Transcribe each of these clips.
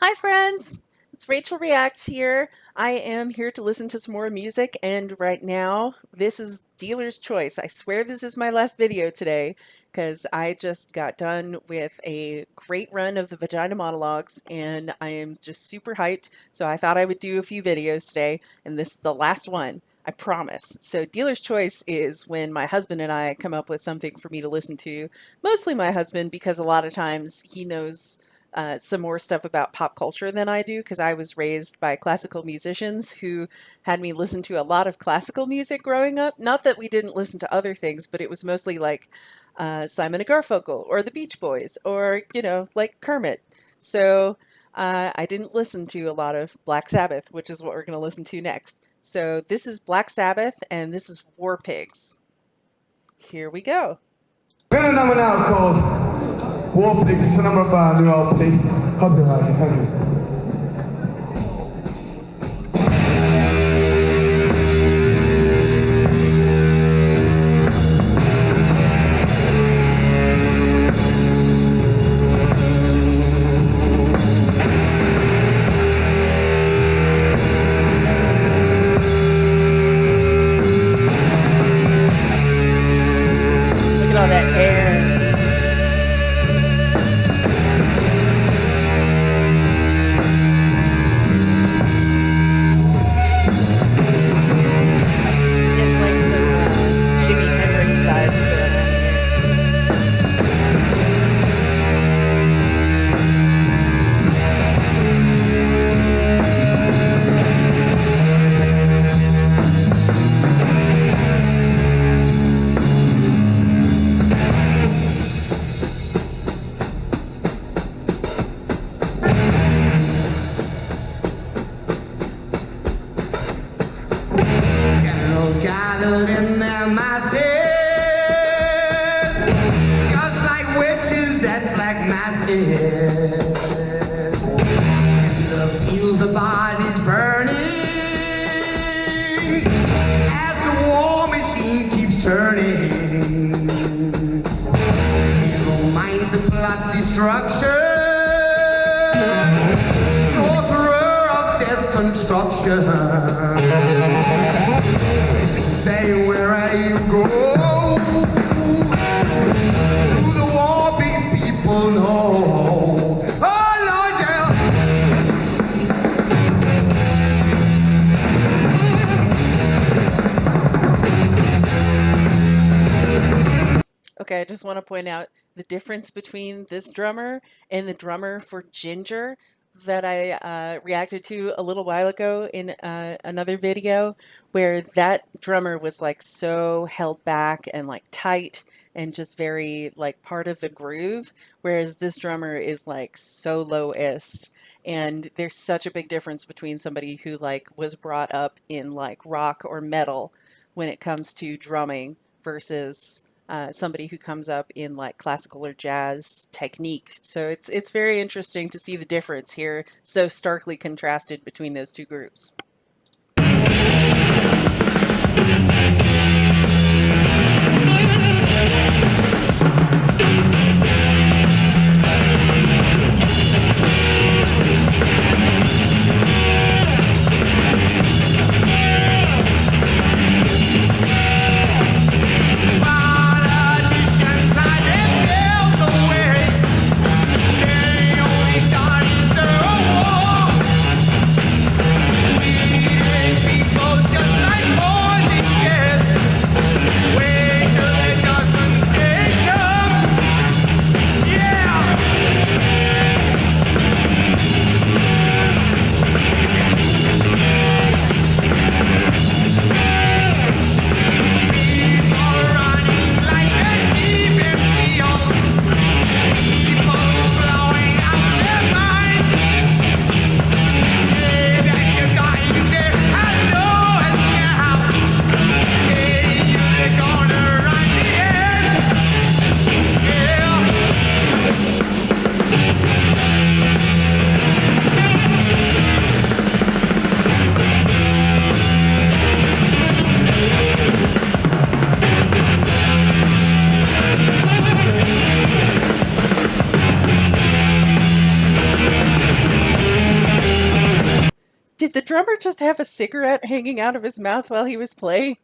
Hi, friends. It's Rachel Reacts here. I am here to listen to some more music, and right now, this is Dealer's Choice. I swear this is my last video today because I just got done with a great run of the Vagina Monologues, and I am just super hyped. So I thought I would do a few videos today, and this is the last one. I promise. So, Dealer's Choice is when my husband and I come up with something for me to listen to. Mostly my husband, because a lot of times he knows some more stuff about pop culture than I do because I was raised by classical musicians who had me listen to a lot of classical music growing up. Not that we didn't listen to other things, but it was mostly like Simon and Garfunkel or the Beach Boys or, like Kermit. So I didn't listen to a lot of Black Sabbath, which is what we're going to listen to next. So this is Black Sabbath and this is War Pigs. Here we go. We're going to number now called War Pigs. It's a number of our new LP. Hope you like it. Thank you. Look at all that hair. Getting like some Jimi Hendrix vibes going on here. Gathered in their masses, just like witches at black masses. In the fields of bodies burning, as the war machine keeps turning. Evil minds that plot destruction, sorcerer of death's construction. Say where you go, do the war pigs people know? Oh Lord, yeah. Okay, I just want to point out the difference between this drummer and the drummer for Ginger that I reacted to a little while ago in another video, where that drummer was like so held back and like tight and just very like part of the groove, whereas this drummer is like soloist. And there's such a big difference between somebody who like was brought up in like rock or metal when it comes to drumming versus somebody who comes up in like classical or jazz technique. So it's very interesting to see the difference here, so starkly contrasted between those two groups. Just like boys in Did the drummer just have a cigarette hanging out of his mouth while he was playing?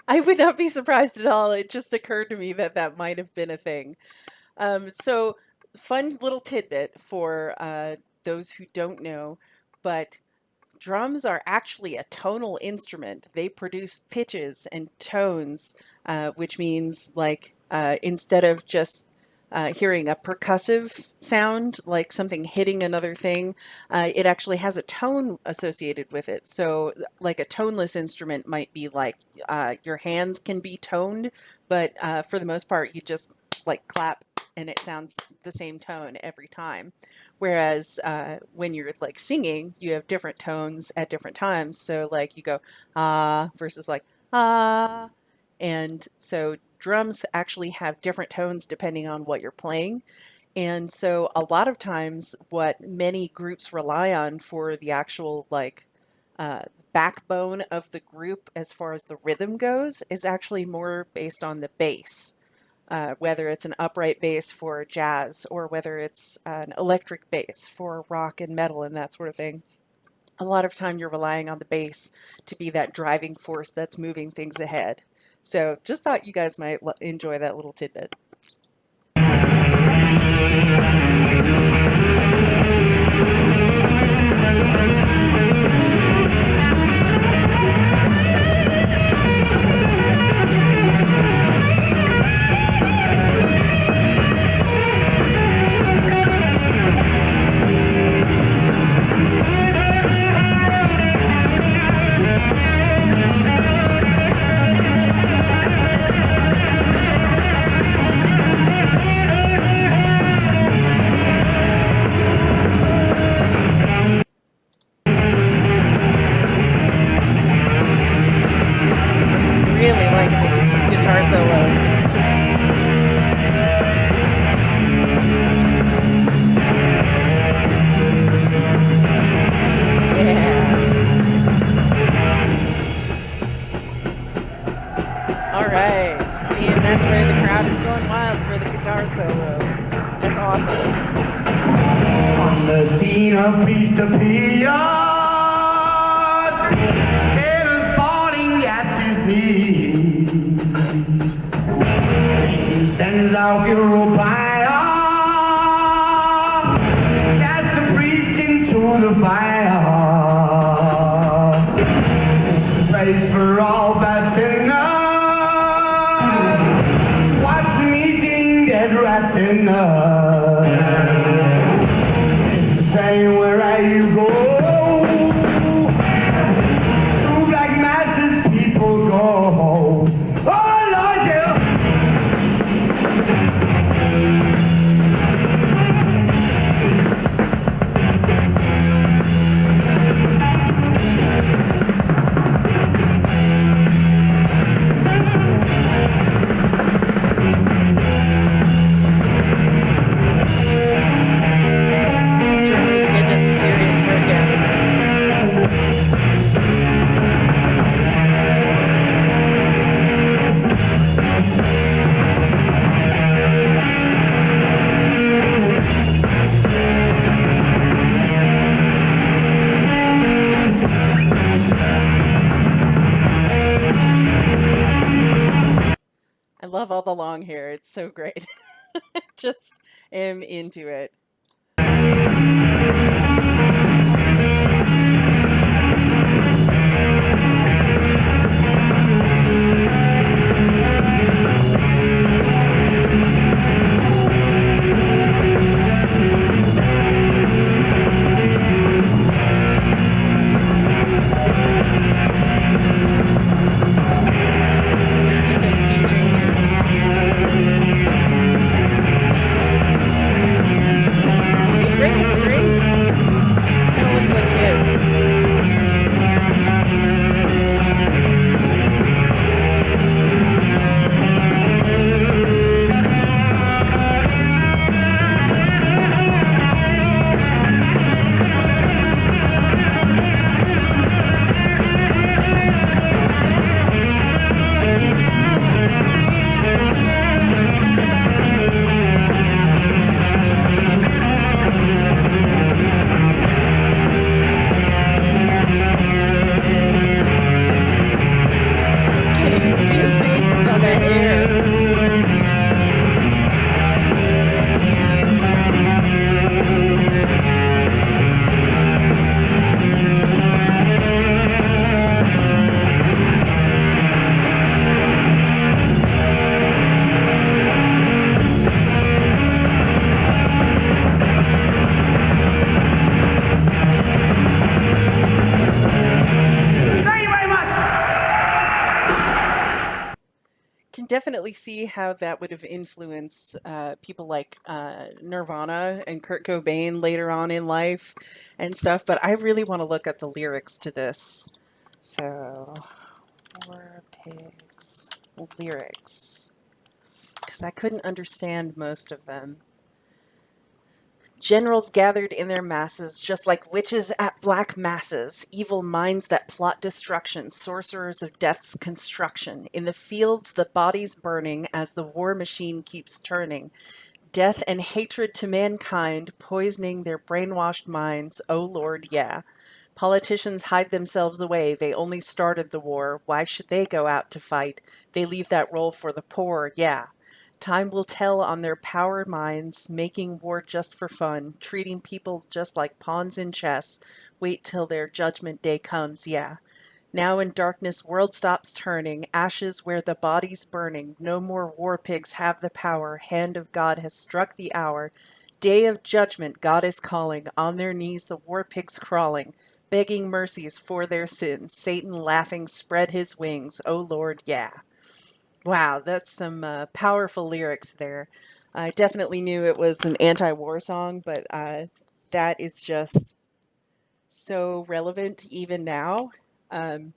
I would not be surprised at all. It just occurred to me that that might have been a thing. So, fun little tidbit for those who don't know, but drums are actually a tonal instrument. They produce pitches and tones, which means like instead of just hearing a percussive sound, like something hitting another thing, it actually has a tone associated with it. So, like a toneless instrument might be like your hands can be toned, but for the most part, you just like clap and it sounds the same tone every time. Whereas when you're like singing, you have different tones at different times. So like you go ah versus like ah, and so drums actually have different tones depending on what you're playing. And so a lot of times what many groups rely on for the actual like uh, backbone of the group as far as the rhythm goes is actually more based on the bass, whether it's an upright bass for jazz or whether it's an electric bass for rock and metal and that sort of thing. A lot of time you're relying on the bass to be that driving force that's moving things ahead. So just thought you guys might enjoy that little tidbit. Really like this guitar solo. Yeah. All right. See, and that's where the crowd is going wild for the guitar solo. That's awesome. On the scene of Beast appears, it is falling at his knees. He sends out hero fire, cast the priest into the fire. Praise for all bad sinners, watch them eating dead rats in the say where you go, through black masses people go. Oh Lord, yeah. Germany's getting a serious workout in this. I love all the long hair. It's so great. Just am into it. Hey, Grace, Grace. definitely see how that would have influenced people like Nirvana and Kurt Cobain later on in life and stuff, but I really want to look at the lyrics to this. So, War Pigs lyrics, because I couldn't understand most of them. Generals gathered in their masses, just like witches at black masses, evil minds that plot destruction, sorcerers of death's construction. In the fields, the bodies burning as the war machine keeps turning. Death and hatred to mankind, poisoning their brainwashed minds. Oh Lord, yeah. Politicians hide themselves away. They only started the war. Why should they go out to fight? They leave that role for the poor, yeah. Time will tell on their power minds, making war just for fun, treating people just like pawns in chess. Wait till their judgment day comes, yeah. Now in darkness, world stops turning, ashes where the body's burning. No more war pigs have the power. Hand of God has struck the hour. Day of judgment, God is calling. On their knees, the war pigs crawling, begging mercies for their sins. Satan laughing, spread his wings. Oh Lord, yeah. Wow, that's some powerful lyrics there. I definitely knew it was an anti-war song, but that is just so relevant even now, um,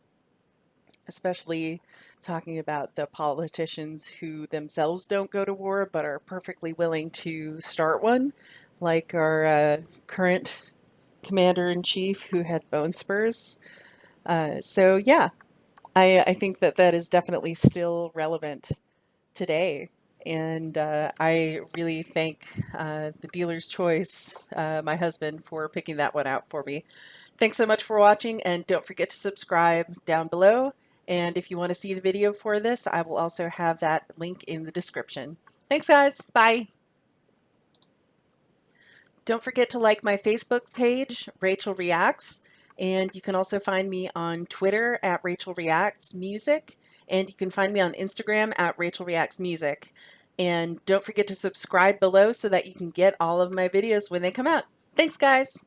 especially talking about the politicians who themselves don't go to war but are perfectly willing to start one, like our current commander in chief who had bone spurs. So yeah, I think that that is definitely still relevant today. And I really thank the dealer's choice, my husband, for picking that one out for me. Thanks so much for watching, and don't forget to subscribe down below. And if you want to see the video for this, I will also have that link in the description. Thanks, guys. Bye. Don't forget to like my Facebook page, Rachael Reacts, and you can also find me on Twitter at Rachael Reacts Music, and you can find me on Instagram at Rachael Reacts Music. And don't forget to subscribe below so that you can get all of my videos when they come out. Thanks, guys.